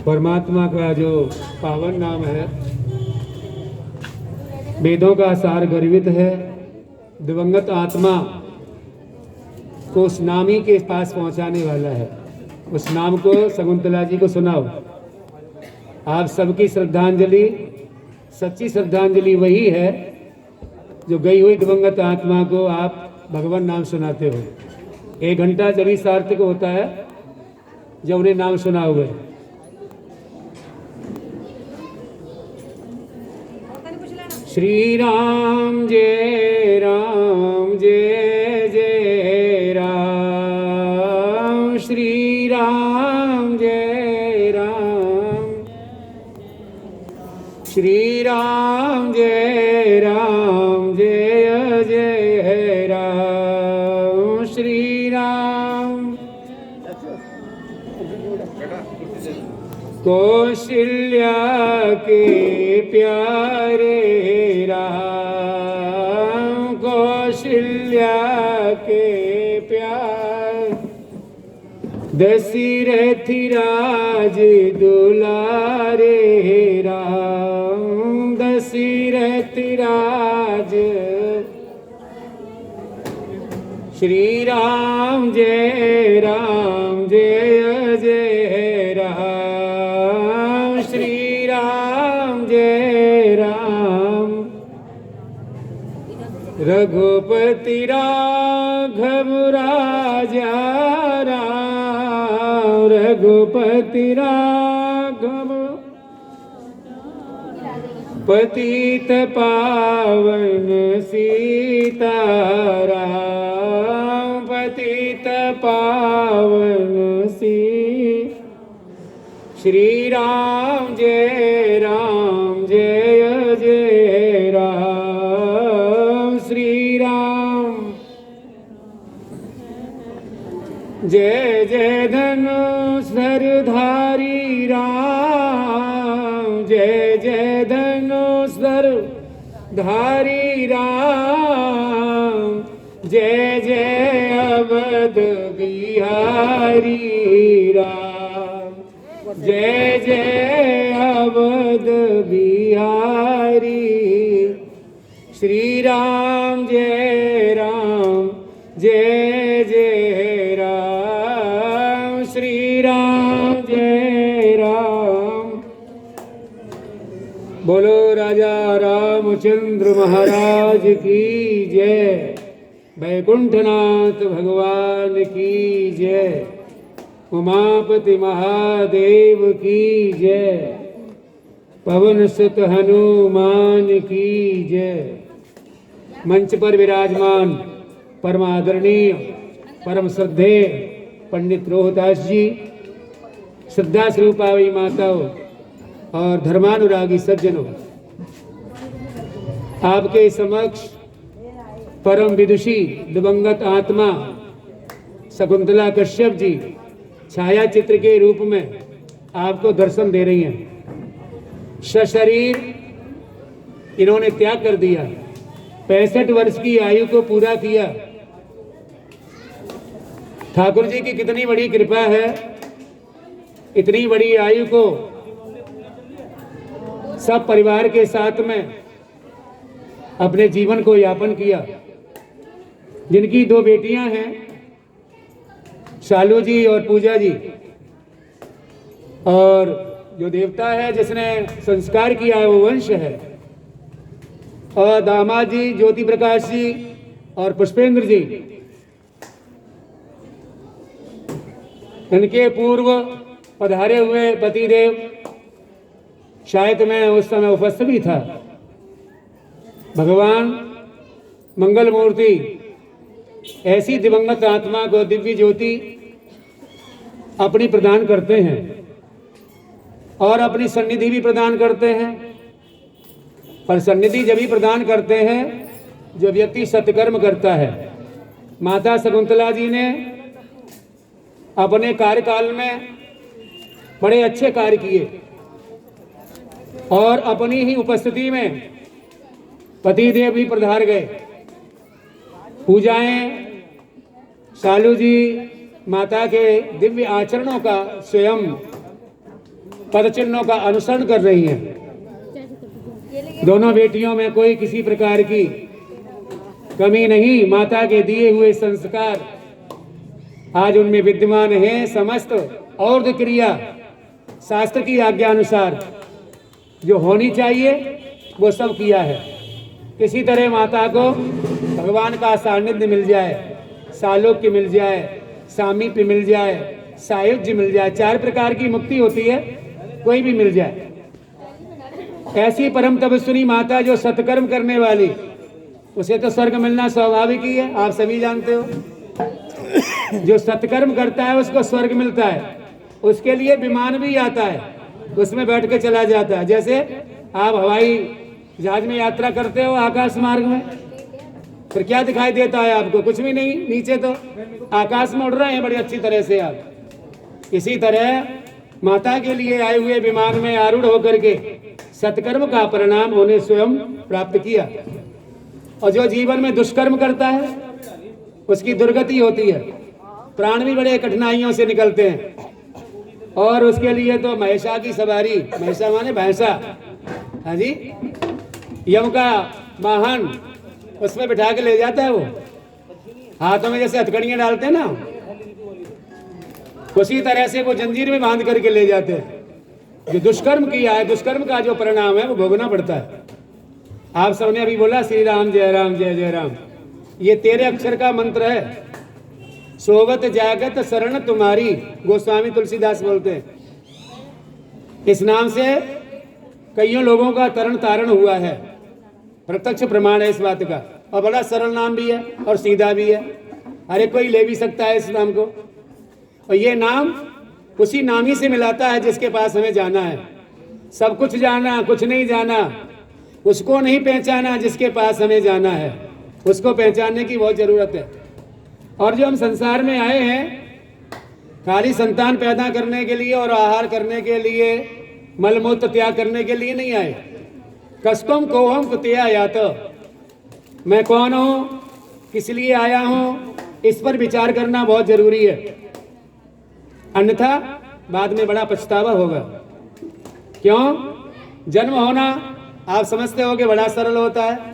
परमात्मा का जो पावन नाम है, वेदों का सार गर्वित है। दिवंगत आत्मा को उस नामी के पास पहुंचाने वाला है। उस नाम को शकुंतला जी को सुनाओ। आप सबकी श्रद्धांजलि, सच्ची श्रद्धांजलि वही है जो गई हुई दिवंगत आत्मा को आप भगवान नाम सुनाते हो। 1 घंटा जब ही सार्थक होता है जब उन्हें नाम सुना हुए। श्री राम जय जय राम, श्री राम जय राम, श्री राम जय जय राम, श्री राम। कौशल्या के प्यारे राम, कौशल्या के प्यार, दशरथ राज दुलारे राम, दशरथ राज। श्री राम जय जय राम, श्री राम जय राम। रघुपति राघव राजा राम, रघुपति राघव पतित पावन सीताराम, पतित पावन श्री राम जय जय राम, श्री राम। जय जय धनुषधारी राम, जय जय धनुषधारी राम, जय जय अवध बिहारी राम, जय जय अवध बिहारी। श्री राम जय जय राम, श्री राम जय राम। बोलो राजा रामचंद्र महाराज की जय, वैकुंठनाथ भगवान की जय, उमापति महादेव की जय, पवन सुत हनुमान की जय। मंच पर विराजमान परम आदरणीय, परम श्रद्धेय पंडित रोहतास जी, श्रद्धा स्वरूपावी माताओं और धर्मानुरागी सज्जनों, आपके समक्ष परम विदुषी दिवंगत आत्मा शकुंतला कश्यप जी छाया चित्र के रूप में आपको दर्शन दे रही हैं। सशरीर इन्होंने त्याग कर दिया, 65 वर्ष की आयु को पूरा किया। ठाकुर जी की कितनी बड़ी कृपा है, इतनी बड़ी आयु को सब परिवार के साथ में अपने जीवन को यापन किया। जिनकी 2 बेटियां हैं, शालू जी और पूजा जी, और जो देवता है जिसने संस्कार किया है वो वंश है, और दामाद जी ज्योति प्रकाश जी और पुष्पेंद्र जी, इनके पूर्व पधारे हुए पतिदेव, शायद मैं उस समय उपस्थित भी था। भगवान मंगल मूर्ति ऐसी दिवंगत आत्मा को दिव्य ज्योति अपनी प्रदान करते हैं और अपनी सन्निधि भी प्रदान करते हैं। पर सन्निधि जब भी प्रदान करते हैं जो व्यक्ति सत्कर्म करता है। माता शकुंतला जी ने अपने कार्यकाल में बड़े अच्छे कार्य किए और अपनी ही उपस्थिति में पतिदेव भी पधार गए। पूजाएं सालू जी माता के दिव्य आचरणों का, स्वयं पदचिन्हों का अनुसरण कर रही हैं। दोनों बेटियों में कोई किसी प्रकार की कमी नहीं। माता के दिए हुए संस्कार आज उनमें विद्यमान हैं। समस्त और क्रिया शास्त्र की आज्ञा अनुसार जो होनी चाहिए वो सब किया है। किसी तरह माता को भगवान का सानिध्य मिल जाए, सालोक्य मिल जाए, सामीप्य मिल जाए, सायुज्य मिल जाए, 4 प्रकार की मुक्ति होती है, कोई भी मिल जाए। ऐसी परम तपस्विनी माता जो सत्कर्म करने वाली, उसे तो स्वर्ग मिलना स्वाभाविक ही है, आप सभी जानते हो। जो सत्कर्म करता है उसको स्वर्ग मिलता है। उसके लिए विमान भी आता है, उसमें बैठ के चला जाता है। जैसे आप हवाई जहाज में यात्रा करते हो आकाश मार्ग में, फिर क्या दिखाई देता है आपको? कुछ भी नहीं, नीचे तो आकाश में उड़ रहे हैं बड़ी अच्छी तरह से आप। इसी तरह माता के लिए आए हुए विमान में आरूढ़ होकर के सत्कर्म का परिणाम उन्हें स्वयं प्राप्त किया। और जो जीवन में दुष्कर्म करता है उसकी दुर्गति होती है, प्राण भी बड़े कठिनाइयों से निकलते हैं। और उसके लिए तो महिषा की सवारी, महिषा माने भैंसा, हाँ जी, यम का वाहन, उसमें बिठा के ले जाता है। वो हाथों में जैसे हथकड़ियां डालते हैं ना, उसी तरह से वो जंजीर में बांध करके ले जाते हैं। जो दुष्कर्म किया है, दुष्कर्म का जो परिणाम है वो भोगना पड़ता है। आप सबने अभी बोला श्री राम जय राम जय जय राम, ये 13 अक्षर का मंत्र है। सोवत जागत शरण तुम्हारी, गोस्वामी तुलसीदास बोलते हैं। इस नाम से कईयों लोगों का तरण तारण हुआ है, प्रत्यक्ष प्रमाण है इस बात का। और बड़ा सरल नाम भी है और सीधा भी है, हर एक कोई ले भी सकता है इस नाम को। और ये नाम उसी नाम ही से मिलाता है जिसके पास हमें जाना है। सब कुछ जाना, कुछ नहीं जाना, उसको नहीं पहचाना जिसके पास हमें जाना है, उसको पहचानने की बहुत जरूरत है। और जो हम संसार में आए हैं खाली संतान पैदा करने के लिए और आहार करने के लिए, मलमूत्र त्याग करने के लिए नहीं आए। कस्तुम को हम कुतिया या तो, मैं कौन हूँ, किस लिए आया हूँ, इस पर विचार करना बहुत जरूरी है। अन्यथा बाद में बड़ा पछतावा होगा। क्यों? जन्म होना आप समझते हो कि बड़ा सरल होता है,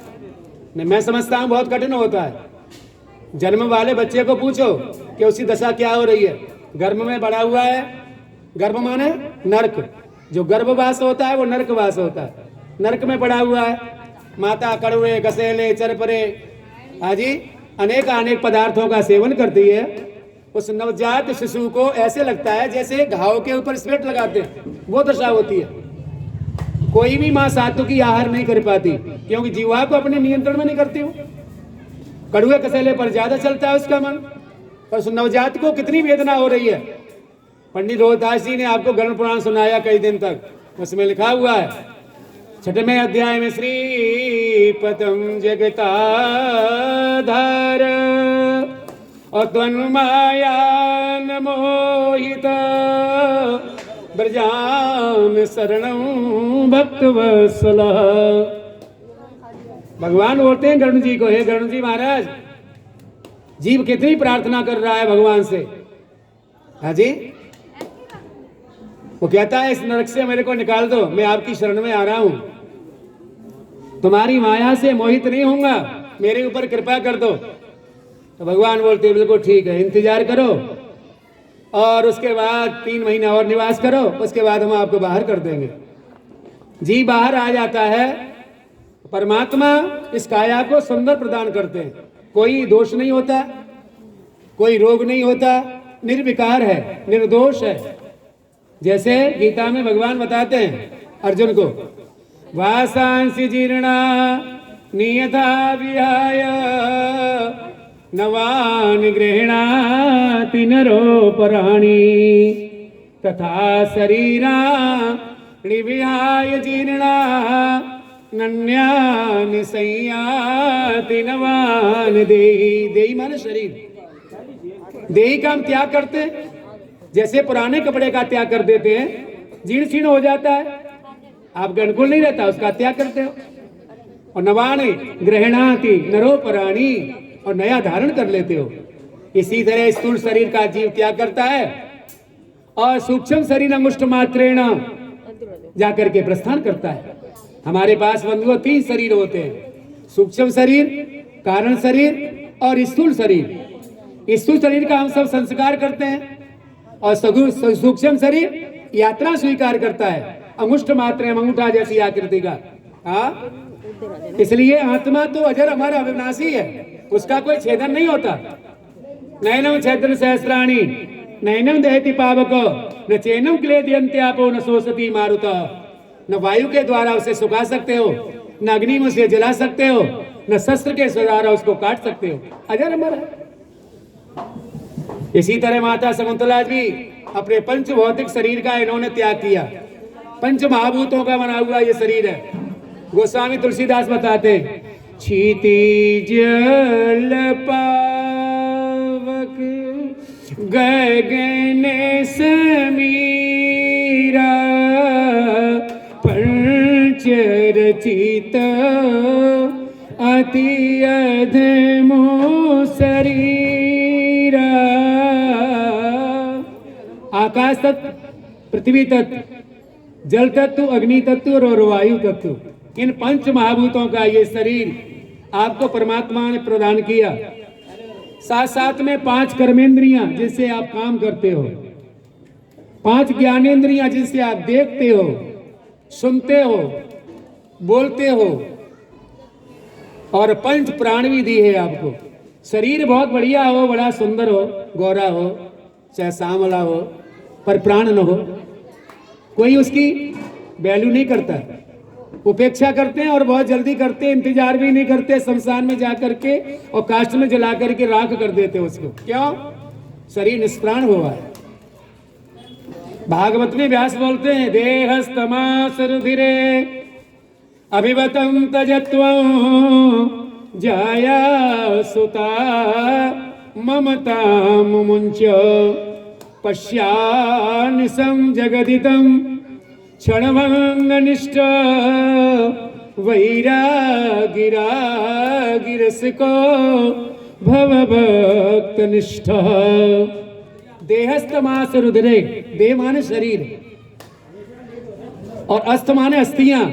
नहीं, मैं समझता हूँ बहुत कठिन होता है। जन्म वाले बच्चे को पूछो कि उसकी दशा क्या हो रही है। गर्भ में बड़ा हुआ है, गर्भ माने नरक, जो गर्भवास होता है वो नरकवास होता है। नरक में पड़ा हुआ है, माता कड़वे, कसेले, चरपरे आदि अनेक पदार्थों का सेवन करती है। उस नवजात शिशु को ऐसे लगता है जैसे घाव के ऊपर स्प्रेट लगाते हैं, वो दशा होती है। कोई भी माँ सात्विकी आहार नहीं कर पाती, क्योंकि जीवा को अपने नियंत्रण में नहीं करती हूँ। कड़ुए कसेले पर ज्यादा चलता है उसका मन। पर उस नवजात को कितनी वेदना हो रही है। पंडित रोहतास जी ने आपको गरुड़ पुराण सुनाया कई दिन तक, उसमें लिखा हुआ है 6वें अध्याय में, श्री पतम जगताधार और तन्मायान मोहित ब्रजाम शरणं भक्तवत्सला। भगवान बोलते हैं गरुड़ जी को, हे गरुड़ जी महाराज, जीव कितनी प्रार्थना कर रहा है भगवान से। हाँ जी, वो कहता है इस नरक से मेरे को निकाल दो, मैं आपकी शरण में आ रहा हूं, तुम्हारी माया से मोहित नहीं होऊंगा, मेरे ऊपर कृपा कर दो। तो भगवान बोलते हैं बिल्कुल ठीक है, इंतजार करो और उसके बाद 3 महीना और निवास करो, उसके बाद हम आपको बाहर कर देंगे। जी बाहर आ जाता है। परमात्मा इस काया को सुंदर प्रदान करते हैं, कोई दोष नहीं होता, कोई रोग नहीं होता, निर्विकार है, निर्दोष है। जैसे गीता में भगवान बताते हैं अर्जुन को, वासांसि जीर्णा नियता विहाय नवान गृह्णाति नरोपराणि तथा शरीरा विहाय जीर्णा नन्यानि संयाति नवान देहि। देहि माने शरीर, देहि का हम त्याग करते हैं। जैसे पुराने कपड़े का त्याग कर देते हैं, जीर्ण शीर्ण हो जाता है, आपके अनुकूल नहीं रहता, उसका त्याग करते हो। और नवाने गृह्णाति नरोपराणि, और नया धारण कर लेते हो। इसी तरह स्थूल शरीर का जीव त्याग करता है और सूक्ष्म शरीर अंगुष्ठ मात्रेण जाकर के प्रस्थान करता है। हमारे पास बंधुओं 3 शरीर होते हैं, सूक्ष्म शरीर, कारण शरीर और स्थूल शरीर। स्थूल शरीर का हम सब संस्कार करते हैं और सूक्ष्म शरीर यात्रा स्वीकार करता है, अंगुष्ठ मात्र अंगूठा जैसी आकृति का। हाँ, इसलिए आत्मा तो अजर हमारा अविनाशी है, उसका कोई छेदन नहीं होता। नैनम छेदन सहस्राणी नैनम दहति पावक न चैनम क्लेदयन्त्यापो न शोषति मारुत। न वायु के द्वारा उसे सुखा सकते हो, न अग्नि में उसे जला सकते हो, न शस्त्र के द्वारा उसको काट सकते हो, अजर अमर है। इसी तरह माता शकुंतला जी अपने पंच भौतिक शरीर का इन्होंने त्याग किया। पंच महाभूतों का बना हुआ ये शरीर है। गोस्वामी तुलसीदास बताते, क्षिति जल पावक गगन समीरा पंच रचित अति अधमो शरीरा। आकाश तत्व, पृथ्वी तत्व, जल तत्व, अग्नि तत्व और वायु तत्व, इन पंच महाभूतों का ये शरीर आपको परमात्मा ने प्रदान किया। साथ साथ में 5 कर्मेंद्रियां जिससे आप काम करते हो, 5 ज्ञानेंद्रियां जिससे आप देखते हो, सुनते हो, बोलते हो, और 5 प्राण भी दी है आपको। शरीर बहुत बढ़िया हो, बड़ा सुंदर हो, गोरा हो, चाहे सांवला हो, पर प्राण न हो, कोई उसकी वैल्यू नहीं करता, उपेक्षा करते हैं और बहुत जल्दी करते हैं, इंतजार भी नहीं करते, शमशान में जाकर के और काष्ठ में जला करके राख कर देते उसको। क्यों? शरीर निष्प्राण हुआ है। भागवत में व्यास बोलते हैं, देहस्तमास रुधिरे अभिवतम तजत्वं जाया सुता ममता मुमुंच पश्यानिसं जगदितं क्षणभंगनिष्ठ वैरागिरागिरस को भवभक्तनिष्ठ। देहस्तमास रुधिरे, देह माने शरीर और अस्त माने अस्थियां।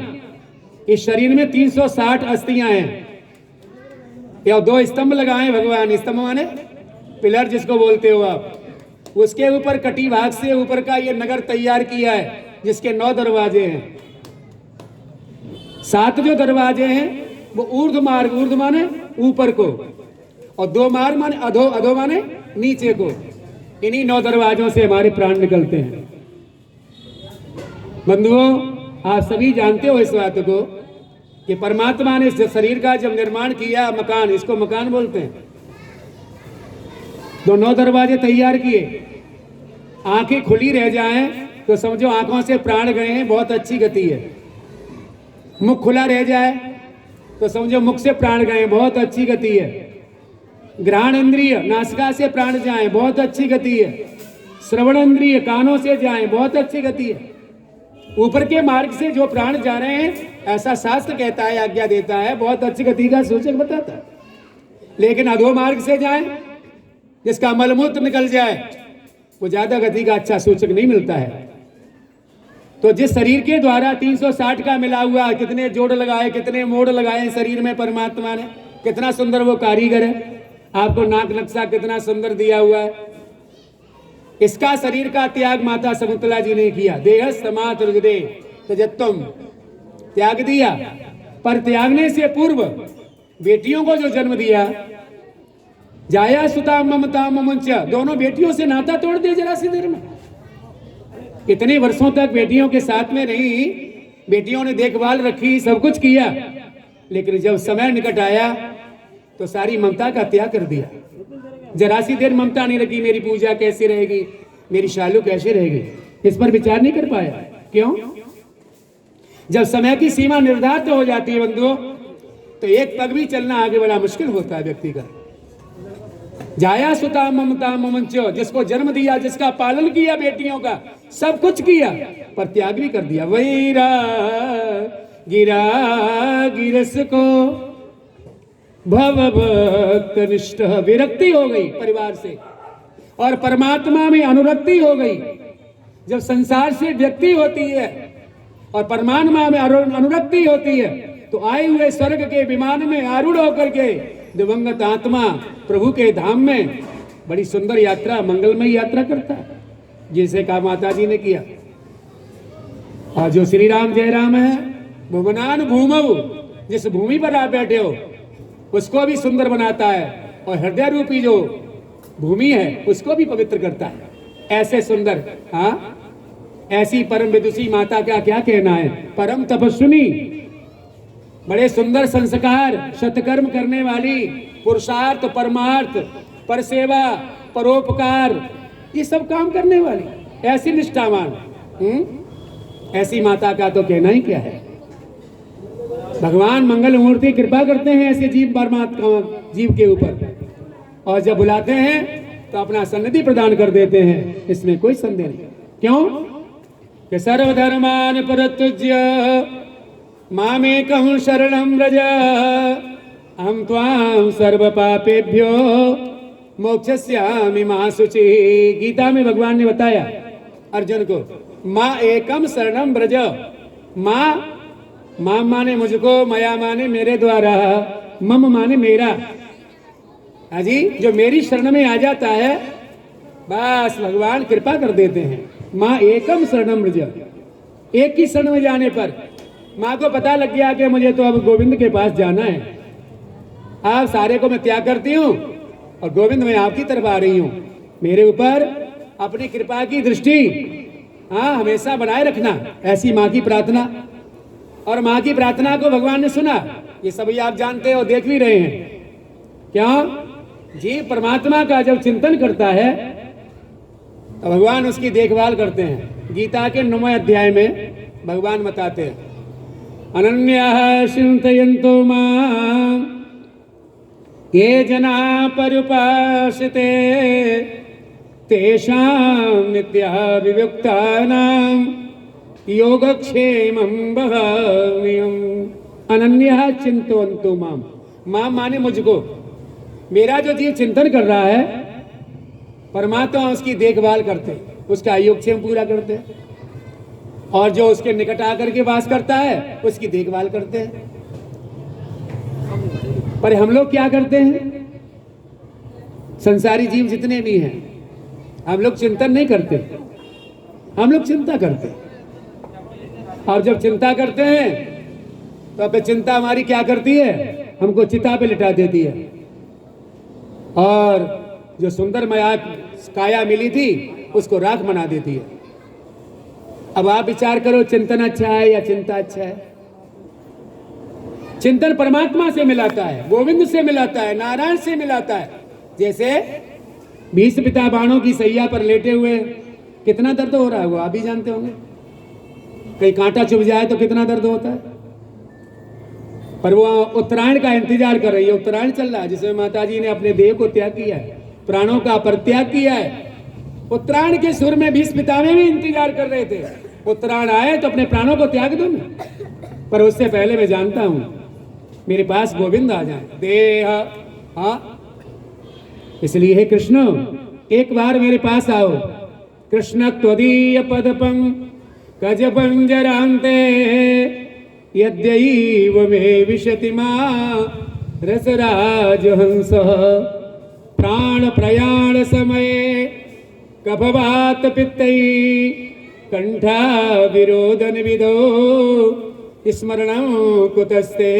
इस शरीर में 360 अस्थियां हैं। या 2 स्तंभ लगाए भगवान, स्तंभ माने पिलर जिसको बोलते हो आप, उसके ऊपर कटी भाग से ऊपर का ये नगर तैयार किया है जिसके 9 दरवाजे हैं। 7 जो दरवाजे हैं वो ऊर्ध्व मार्ग, ऊर्ध्व माने ऊपर को, और 2 मार्ग माने अधो, अधो माने नीचे को। इन्हीं 9 दरवाजों से हमारे प्राण निकलते हैं। बंधुओं, आप सभी जानते हो इस बात को कि परमात्मा ने इस शरीर का जब निर्माण किया, मकान, इसको मकान बोलते हैं, तो 9 दरवाजे तैयार किए। आंखें खुली रह जाएं तो समझो आंखों से प्राण गए हैं, बहुत अच्छी गति है। मुख खुला रह जाए तो समझो मुख से प्राण गए, बहुत अच्छी गति है। घ्राण इंद्रिय, नासिका से प्राण जाए, बहुत अच्छी गति है। श्रवण इंद्रिय, कानों से जाए, बहुत अच्छी गति है। ऊपर के मार्ग से जो प्राण जा रहे हैं, ऐसा शास्त्र कहता है, आज्ञा देता है, बहुत अच्छी गति का सूचक बताता है। लेकिन अधो मार्ग से जाए, जिसका मलमूत्र निकल जाए, वो ज्यादा गति का अच्छा सूचक नहीं मिलता है। तो जिस शरीर के द्वारा 360 का मिला हुआ, कितने जोड़ लगाए, कितने मोड़ लगाए शरीर में परमात्मा ने, कितना सुंदर वो कारीगर है। आपको नाक नक्शा कितना सुंदर दिया हुआ है। इसका शरीर का त्याग माता शकुंतला जी ने किया। देह समात रुदे तजत्तम, त्याग दिया। पर त्यागने से पूर्व बेटियों को जो जन्म दिया, जाया सुता ममता ममुंच, दोनों बेटियों से नाता तोड़ दिया जरा सी देर में। इतने वर्षों तक बेटियों के साथ में रही, बेटियों ने देखभाल रखी, सब कुछ किया, लेकिन जब समय निकट आया तो सारी ममता का त्याग कर दिया। जरा सी देर ममता नहीं रखी, मेरी पूजा कैसे रहेगी, मेरी शालू कैसे रहेगी, इस पर विचार नहीं कर पाया। क्यों? जब समय की सीमा निर्धारित हो जाती है बंधुओं, तो एक पग भी चलना आगे बड़ा मुश्किल होता है व्यक्ति का। जाया सुता ममता ममंचो, जिसको जन्म दिया, जिसका पालन किया, बेटियों का सब कुछ किया, पर त्याग भी कर दिया। वैरा गिरा गिरस को, भव भक्त निष्ठ, विरक्ति हो गई परिवार से और परमात्मा में अनुरक्ति हो गई। जब संसार से व्यक्ति होती है और परमात्मा में अनुरक्ति होती है तो आए हुए स्वर्ग के विमान में आरूढ़ होकर के दिवंगत आत्मा प्रभु के धाम में बड़ी सुंदर यात्रा, मंगलमय यात्रा करता है, जिसे कहा माता जी ने किया। और जो श्री राम जय राम है, भुवनान भूमौ, जिस भूमि पर आप बैठे हो उसको भी सुंदर बनाता है और हृदय रूपी जो भूमि है उसको भी पवित्र करता है। ऐसे सुंदर, हाँ, ऐसी परम विदुषी माता का क्या कहना है, परम तपस्विनी, बड़े सुंदर संस्कार, सत्कर्म करने वाली, पुरुषार्थ परमार्थ पर सेवा परोपकार ये सब काम करने वाली, ऐसी निष्ठावान, ऐसी माता का तो कहना ही क्या है। भगवान मंगल मूर्ति कृपा करते हैं ऐसे जीव परमात्मा जीव के ऊपर, और जब बुलाते हैं तो अपना सन्निधि प्रदान कर देते हैं, इसमें कोई संदेह नहीं। क्यों कि सर्वधर्मान परित्यज्य मामेकं शरणं व्रज अहं त्वां सर्व पापेभ्यो मोक्षयिष्यामि मा शुचि। गीता में भगवान ने बताया अर्जुन को, माँ एकम शरणम व्रज, माँ माने मुझको, मया माने मेरे द्वारा, मम माने मेरा। हाजी, जो मेरी शरण में आ जाता है बस भगवान कृपा कर देते हैं। माँ एकम शरणम व्रज, एक ही शरण में जाने पर माँ को पता लग गया कि मुझे तो अब गोविंद के पास जाना है, आप सारे को मैं त्याग करती हूँ और गोविंद मैं आपकी तरफ आ रही हूँ, मेरे ऊपर अपनी कृपा की दृष्टि हाँ हमेशा बनाए रखना, ऐसी माँ की प्रार्थना। और माँ की प्रार्थना को भगवान ने सुना, ये सभी आप जानते हो, देख भी रहे हैं। क्यों? जीव परमात्मा का जब चिंतन करता है तो भगवान उसकी देखभाल करते हैं। गीता के 9वें अध्याय में भगवान बताते हैं, अनन्यः चिन्तयन्तो मां ये जना पर्युपासते तेषां नित्याभियुक्तानां योगक्षेमं वहाम्यहम्। अनन्यः चिन्तयन्तो मां, मां माने मुझको, मेरा जो जीव चिंतन कर रहा है परमात्मा उसकी देखभाल करते, उसका योगक्षेम पूरा करते, और जो उसके निकट आकर के वास करता है उसकी देखभाल करते हैं। पर हम लोग क्या करते हैं, संसारी जीव जितने भी हैं, हम लोग चिंतन नहीं करते, हम लोग चिंता करते हैं। और जब चिंता करते हैं तो अब चिंता हमारी क्या करती है, हमको चिता पे लिटा देती है, और जो सुंदर माया काया मिली थी उसको राख बना देती है। अब आप विचार करो, चिंतन अच्छा है या चिंता अच्छा है? चिंतन परमात्मा से मिलाता है, गोविंद से मिलाता है, नारायण से मिलाता है। जैसे भीष्म पिता बाणों की सैया पर लेटे हुए कितना दर्द हो रहा है वो आप भी जानते होंगे, कहीं कांटा चुभ जाए तो कितना दर्द होता है। पर वो उत्तरायण का इंतजार कर रही है, उत्तरायण चल रहा है जिसमें माता जी ने अपने देह को त्याग किया है, प्राणों का परित्याग किया है। उत्तरायण के सुर में भीष्म पितामह भी इंतजार कर रहे थे, उत्तरायण आए तो अपने प्राणों को त्याग दो ना, पर उससे पहले मैं जानता हूं मेरे पास गोविंद आ जाए देह। हाँ, इसलिए हे कृष्ण एक बार मेरे पास आओ। कृष्ण त्वदीय पदपं कज पंजरांते यद्यैव मे विशति मां रसराज हंस प्राण प्रयाण समये कफवात पित्तै कंठा विरोधन विदो स्मरणं कुतस्ते।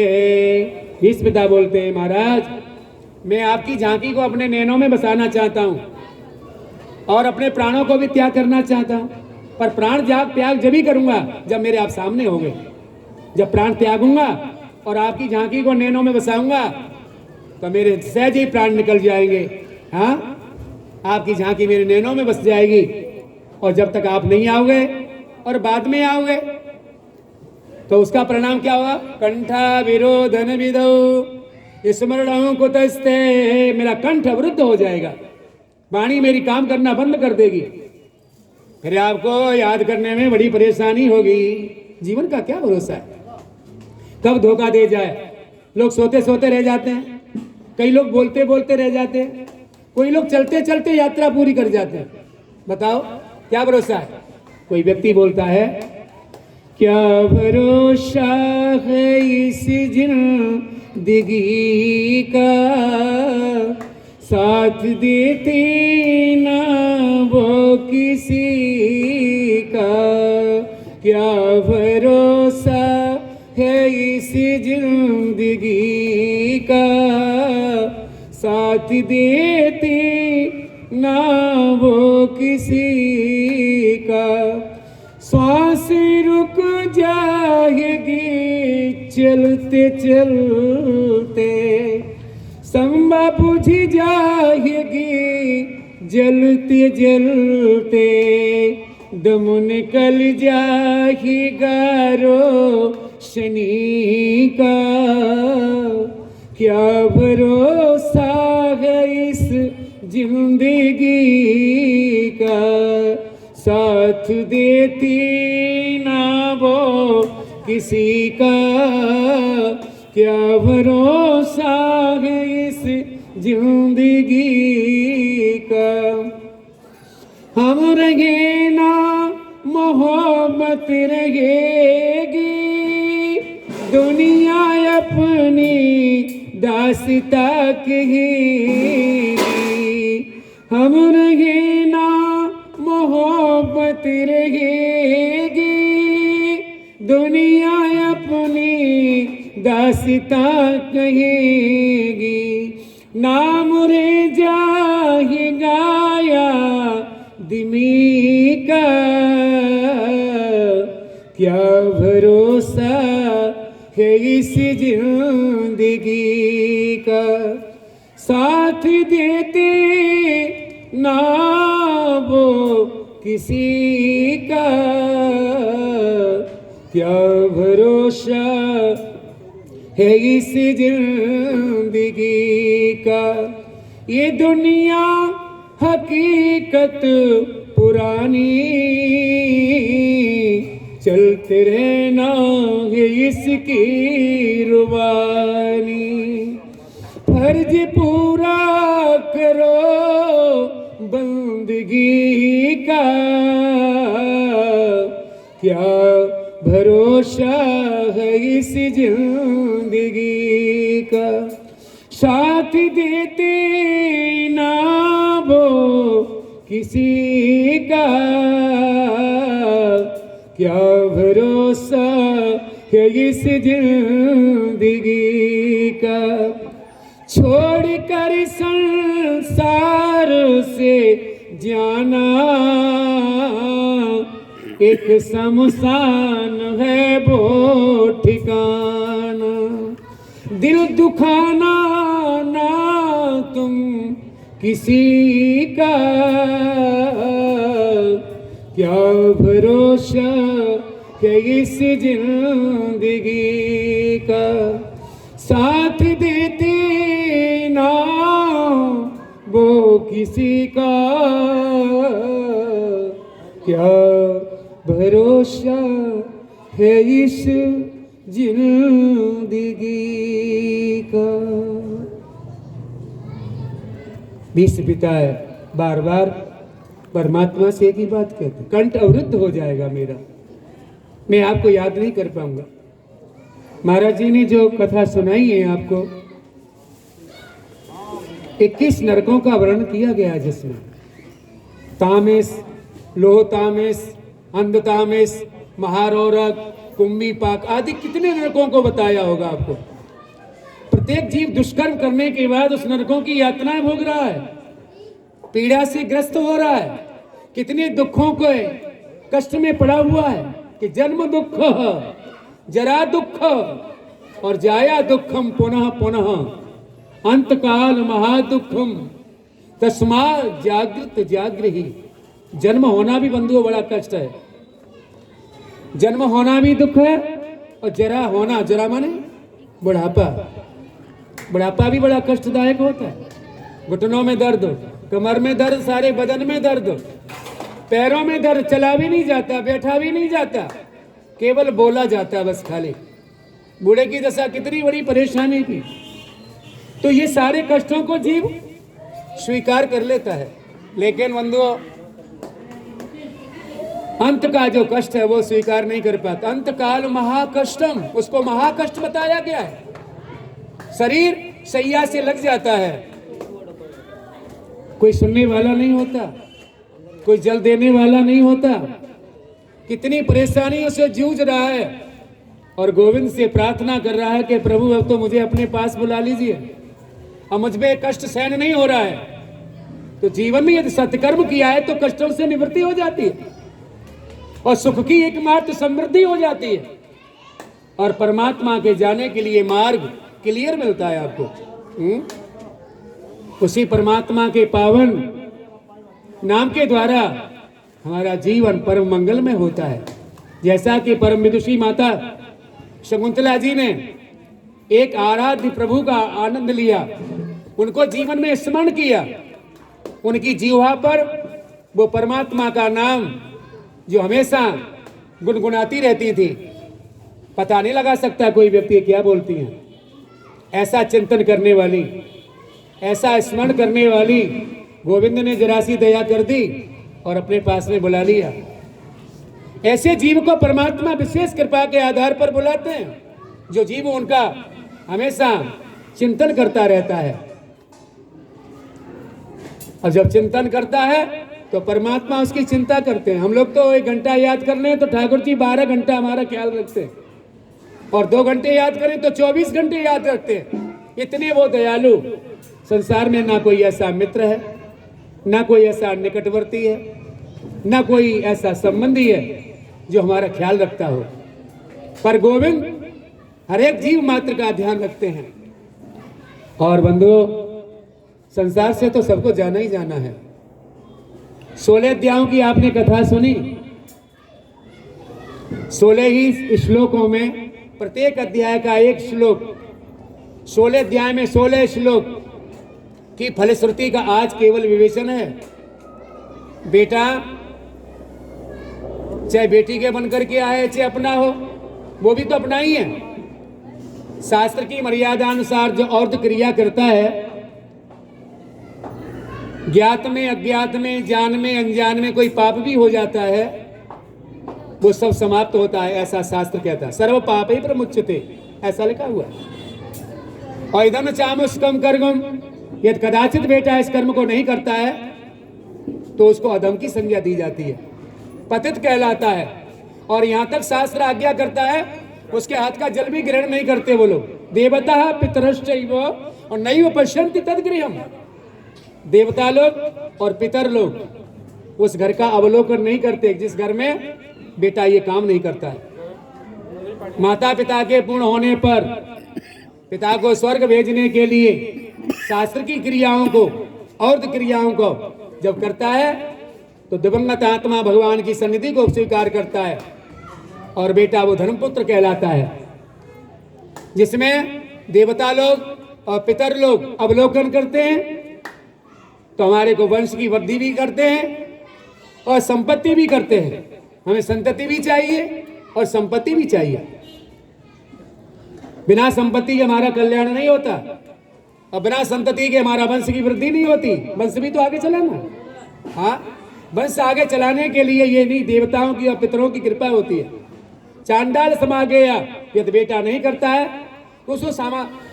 भीष्म पिता बोलते हैं, महाराज मैं आपकी झांकी को अपने नैनों में बसाना चाहता हूँ और अपने प्राणों को भी त्याग करना चाहता हूँ, पर प्राण त्याग जब ही करूंगा जब मेरे आप सामने होंगे। जब प्राण त्यागूंगा और आपकी झांकी को नैनों में बसाऊंगा तो मेरे सहज ही प्राण निकल जाएंगे। हाँ, आपकी झांकी मेरे नैनों में बस जाएगी, और जब तक आप नहीं आओगे और बाद में आओगे तो उसका परिणाम क्या होगा, कंठा विरोधन विदो स्मरणं कुतस्ते, मेरा कंठ अवरुद्ध हो जाएगा, वाणी मेरी काम करना बंद कर देगी, फिर आपको याद करने में बड़ी परेशानी होगी। जीवन का क्या भरोसा है, कब धोखा दे जाए। लोग सोते सोते रह जाते हैं, कई लोग बोलते बोलते रह जाते हैं, कोई लोग चलते चलते यात्रा पूरी कर जाते हैं। बताओ क्या भरोसा है? कोई व्यक्ति बोलता है, क्या भरोसा है इस जिंदगी का, साथ देते ना वो किसी का। क्या भरोसा है इस जिंदगी का, साथ देते ना वो किसी का। श्वास रुक जाएगी चलते चलते, संभा बुझ जाएगी जलते जलते, दम निकल जाएगा रोशनी का। क्या भरोसा है इस जिंदगी का, साथ देती ना वो किसी का। क्या भरोसा है इस जिंदगी का। हम रहे ना मोहब्बत रहेगी, दुनिया अपनी दास्ता कहेगी। हम रहे ना मोहब्बत रहेगी, दुनिया अपनी दास्ता कहेगी। नाम रे जाएगा दिमी का, क्या भरोसा है इस जिंदगी का। साथ देते ना वो किसी का। क्या भरोसा है इस जिंदगी का। ये दुनिया हकीकत पुरानी, चलते रहना है इसकी रुबानी। फर्ज पूरा करो बंदगी का, क्या भरोसा है इस जिंदगी का। साथ देते ना वो किसी का, क्या भरोसा है इस जिंदगी का। छोड़ कर संसार से जाना, एक शमशान है वो ठिकाना। दिल दुखाना ना तुम किसी का, क्या भरोसा है इस जिंदगी का। साथ देते ना वो किसी का, क्या भरोसा है इस जिंदगी का। भीष्म पिता है बार बार परमात्मा से एक ही बात कहते, कंठ अवरुद्ध हो जाएगा मेरा, मैं आपको याद नहीं कर पाऊंगा। महाराज जी ने जो कथा सुनाई है आपको, 21 नरकों का वर्णन किया गया, जिसमें तामेस, लोह तामेस, अंध तामेस, महारौरक, कुंभी पाक आदि कितने नरकों को बताया होगा आपको। प्रत्येक जीव दुष्कर्म करने के बाद उस नरकों की यातनाएं भोग रहा है, पीड़ा से ग्रस्त हो रहा है, कितने दुखों को कष्ट में पड़ा हुआ है कि जन्म दुख, जरा दुख और जाया दुखम पुनः पुनः, अंतकाल महादुखम तस्मा जागृत जागृहि। जन्म होना भी बंधुओं बड़ा कष्ट है, जन्म होना भी दुख है और जरा होना, जरा माने बुढ़ापा, बुढ़ापा भी बड़ा कष्टदायक होता है। घुटनों में दर्द, कमर में दर्द, सारे बदन में दर्द, पैरों में दर्द, चला भी नहीं जाता, बैठा भी नहीं जाता, केवल बोला जाता बस खाली। बूढ़े की दशा कितनी बड़ी परेशानी की। तो ये सारे कष्टों को जीव स्वीकार कर लेता है। लेकिन बंधुओं, अंत का जो कष्ट है वो स्वीकार नहीं कर पाता। अंत काल महाकष्टम, उसको महाकष्ट बताया गया है। शरीर सैया से लग जाता है, कोई सुनने वाला नहीं होता, कोई जल देने वाला नहीं होता, कितनी परेशानियों से जूझ रहा है और गोविंद से प्रार्थना कर रहा है कि प्रभु अब तो मुझे अपने पास बुला लीजिए, अब मुझ में कष्ट सहन नहीं हो रहा है। तो जीवन में यदि सत्कर्म किया है तो कष्टों से निवृत्ति हो जाती है और सुख की एकमात्र समृद्धि हो जाती है और परमात्मा के जाने के लिए मार्ग क्लियर मिलता है आपको। उसी परमात्मा के पावन नाम के द्वारा हमारा जीवन परम मंगल में होता है। जैसा कि परम विदुषी माता शकुंतला जी ने एक आराध्य प्रभु का आनंद लिया, उनको जीवन में स्मरण किया, उनकी जीवा पर वो परमात्मा का नाम जो हमेशा गुनगुनाती रहती थी, पता नहीं लगा सकता कोई व्यक्ति क्या बोलती हैं। ऐसा चिंतन करने वाली, ऐसा स्मरण करने वाली गोविंद ने जरा सी दया कर दी और अपने पास में बुला लिया। ऐसे जीव को परमात्मा विशेष कृपा के आधार पर बुलाते हैं, जो जीव उनका हमेशा चिंतन करता रहता है। और जब चिंतन करता है तो परमात्मा उसकी चिंता करते हैं। हम लोग तो 1 घंटा याद कर लें तो ठाकुर जी 12 घंटा हमारा ख्याल रखते हैं, और 2 घंटे याद करें तो 24 घंटे याद रखते हैं। इतने वो दयालु। संसार में ना कोई ऐसा मित्र है, ना कोई ऐसा निकटवर्ती है, ना कोई ऐसा संबंधी है जो हमारा ख्याल रखता हो, पर गोविंद हर एक जीव मात्र का ध्यान रखते हैं। और बंधुओं, संसार से तो सबको जाना ही जाना है। 16 अध्यायों की आपने कथा सुनी। 16 ही श्लोकों में प्रत्येक अध्याय का एक श्लोक, 16 अध्याय में 16 श्लोक की फलश्रुति का आज केवल विवेचन है। बेटा चाहे बेटी के बनकर के आए चाहे अपना हो, वो भी तो अपना ही है। शास्त्र की मर्यादा अनुसार जो औरत क्रिया करता है, ज्ञात में अज्ञात में जान में अनजान में कोई पाप भी हो जाता है, वो सब समाप्त होता है, ऐसा शास्त्र कहता है। सर्व पाप ही प्रमुच्यते, ऐसा लिखा हुआ है। और इदम चामुष्कम कर्म, यदि कदाचित बेटा इस कर्म को नहीं करता है तो उसको अधम की संज्ञा दी जाती है, पतित कहलाता है। और यहाँ तक शास्त्र आज्ञा करता है उसके हाथ का जल भी ग्रहण नहीं करते वो लोग। देवता पितरश्चैव और नैव पश्यन्ति तद्गृहम्, देवता लोग और पितर लोग उस घर का अवलोकन नहीं करते जिस घर में बेटा ये काम नहीं करता है। माता पिता के पूर्ण होने पर पिता को स्वर्ग भेजने के लिए शास्त्र की क्रियाओं को और क्रियाओं को जब करता है तो दिवंगत आत्मा भगवान की सन्निधि को स्वीकार करता है और बेटा वो धर्मपुत्र कहलाता है, जिसमें देवता लोग और पितर लोग अवलोकन करते हैं तो हमारे को वंश की वृद्धि भी करते हैं और संपत्ति भी करते हैं। हमें संतति भी चाहिए और संपत्ति भी चाहिए। बिना संपत्ति के हमारा कल्याण नहीं होता और बिना संतति के हमारा वंश की वृद्धि नहीं होती। वंश भी तो आगे चलाना, हाँ, वंश आगे चलाने के लिए ये नहीं देवताओं की और पितरों की कृपा होती है। चांडाल समा गया यदि बेटा नहीं करता है तो उसको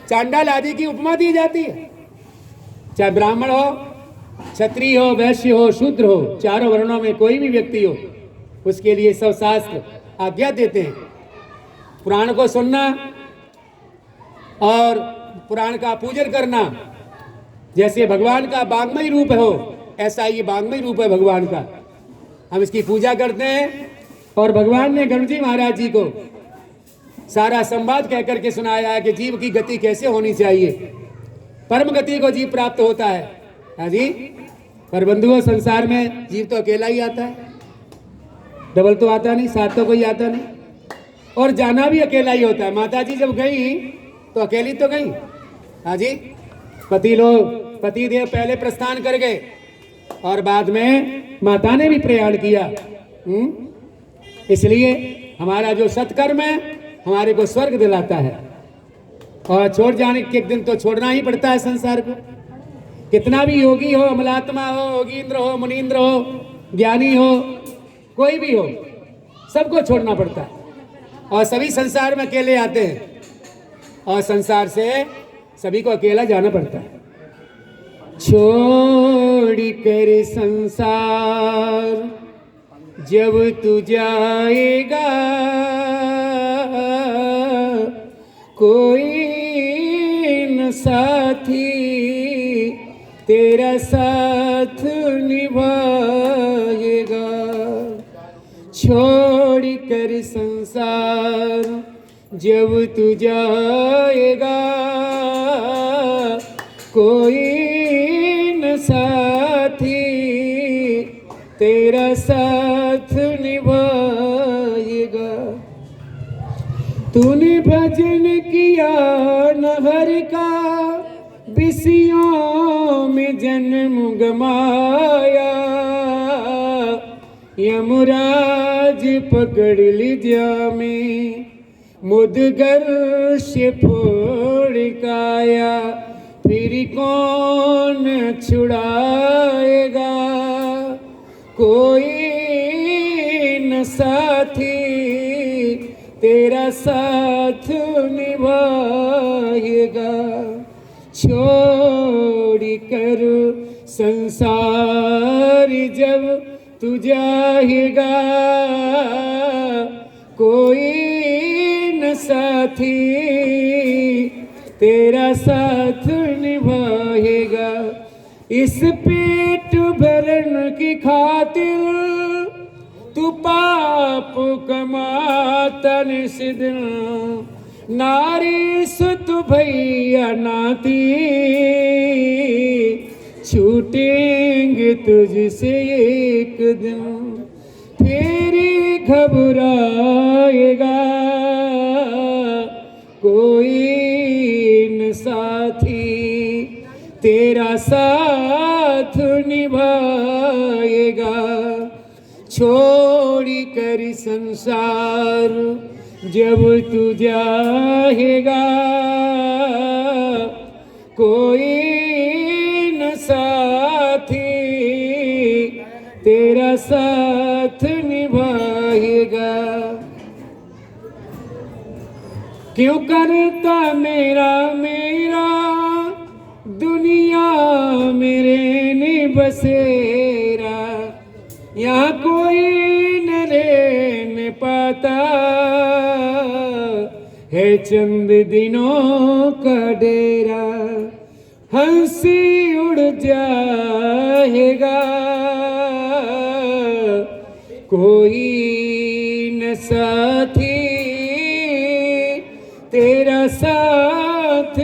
चांडाल आदि की उपमा दी जाती है। चाहे ब्राह्मण हो, क्षत्रिय हो, वैश्य हो, शूद्र हो, चारों वर्णों में कोई भी व्यक्ति हो, उसके लिए सब शास्त्र आज्ञा देते हैं। पुराण को सुनना और पुराण का पूजन करना, जैसे भगवान का वाग्मय रूप हो ऐसा ये वाग्मय रूप है भगवान का। हम इसकी पूजा करते हैं और भगवान ने गरुड़ जी महाराज जी को सारा संवाद कह करके सुनाया है कि जीव की गति कैसे होनी चाहिए, परम गति को जीव प्राप्त होता है। हाँ जी, पर बंधुओं संसार में जीव तो अकेला ही आता है, डबल तो आता नहीं, साथ तो कोई आता नहीं, और जाना भी अकेला ही होता है। माता जी जब गई तो अकेली तो गई। हाँ जी, पति देव पहले प्रस्थान कर गए और बाद में माता ने भी प्रयाण किया। इसलिए हमारा जो सत्कर्म है हमारे को स्वर्ग दिलाता है। और छोड़ जाने के एक दिन तो छोड़ना ही पड़ता है संसार को। कितना भी योगी हो, अमलात्मा हो, योगींद्र हो, मुनींद्र हो, ज्ञानी हो, कोई भी हो, सबको छोड़ना पड़ता है। और सभी संसार में अकेले आते हैं और संसार से सभी को अकेला जाना पड़ता है। छोड़ कर संसार जब तू जाएगा, कोई न साथी तेरा साथ निभाएगा। छोड़ कर संसार जब तू जाएगा, कोई न साथी तेरा साथ निभाएगा। तूने भजन किया न हरि का, बिसियों में जन्म गमाया। यमराज पकड़ लिया में मुदगर से फोड़ काया। फिर कौन छुड़ाएगा, कोई न साथी तेरा साथ निभाएगा। छोड़ कर संसार जब तू जाएगा, कोई न साथी तेरा साथ निभाएगा। इस पेट भरन की खातिर तू पाप कमाता निस्दिन। नारी सुत भैया नाती, छूटेंगे तुझसे एक दिन। फिर घबराएगा, कोई न साथी तेरा साथ निभाएगा। छोड़ कर संसार जब तू जाएगा, कोई न साथी तेरा साथ निभाएगा। क्यों करता मेरा मेरा दुनिया मेरे ने बसेरा। यहाँ कोई न रहने पाता है चंद दिनों का डेरा। हंसी उड़ जाएगा, कोई न साथी तेरा साथ